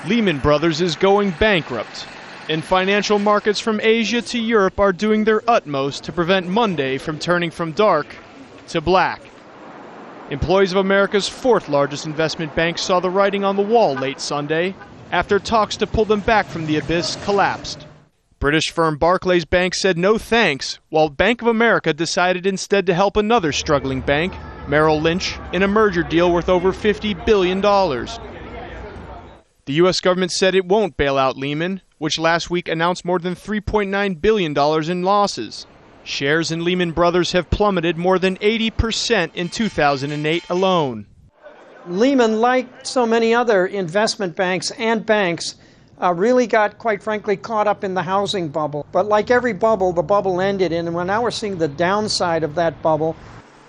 Lehman Brothers is going bankrupt, and financial markets from Asia to Europe are doing their utmost to prevent Monday from turning from dark to black. Employees of America's fourth largest investment bank saw the writing on the wall late Sunday after talks to pull them back from the abyss collapsed. British firm Barclays Bank said no thanks, while Bank of America decided instead to help another struggling bank, Merrill Lynch, in a merger deal worth over $50 billion. The U.S. government said it won't bail out Lehman, which last week announced more than $3.9 billion in losses. Shares in Lehman Brothers have plummeted more than 80% in 2008 alone. Lehman, like so many other investment banks and banks, really got, quite frankly, caught up in the housing bubble. But like every bubble, the bubble ended, and now we're seeing the downside of that bubble.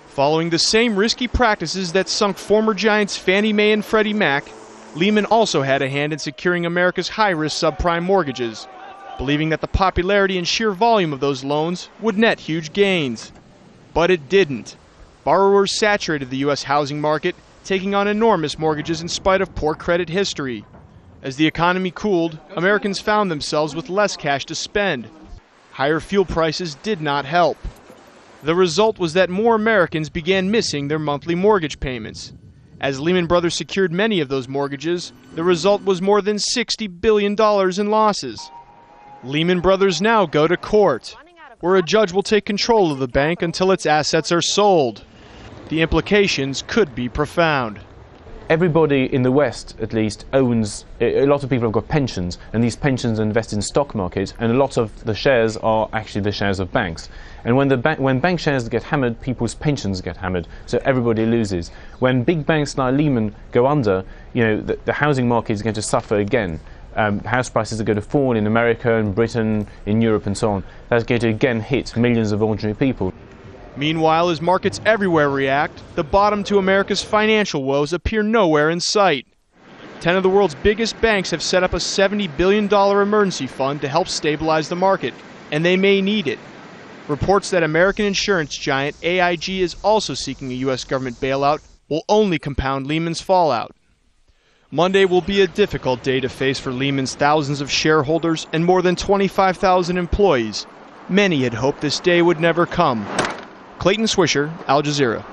Following the same risky practices that sunk former giants Fannie Mae and Freddie Mac, Lehman also had a hand in securing America's high-risk subprime mortgages, believing that the popularity and sheer volume of those loans would net huge gains. But it didn't. Borrowers saturated the U.S. housing market, taking on enormous mortgages in spite of poor credit history. As the economy cooled, Americans found themselves with less cash to spend. Higher fuel prices did not help. The result was that more Americans began missing their monthly mortgage payments. As Lehman Brothers secured many of those mortgages, the result was more than $60 billion in losses. Lehman Brothers now go to court, where a judge will take control of the bank until its assets are sold. The implications could be profound. Everybody in the West, at least, owns, a lot of people have got pensions, and these pensions invest in stock market, and a lot of the shares are actually the shares of banks. And when bank shares get hammered, people's pensions get hammered, so everybody loses. When big banks like Lehman go under, the housing market is going to suffer again. House prices are going to fall in America and Britain, in Europe and so on. That's going to again hit millions of ordinary people. Meanwhile, as markets everywhere react, the bottom to America's financial woes appear nowhere in sight. 10 of the world's biggest banks have set up a $70 billion emergency fund to help stabilize the market, and they may need it. Reports that American insurance giant AIG is also seeking a U.S. government bailout will only compound Lehman's fallout. Monday will be a difficult day to face for Lehman's thousands of shareholders and more than 25,000 employees. Many had hoped this day would never come. Clayton Swisher, Al Jazeera.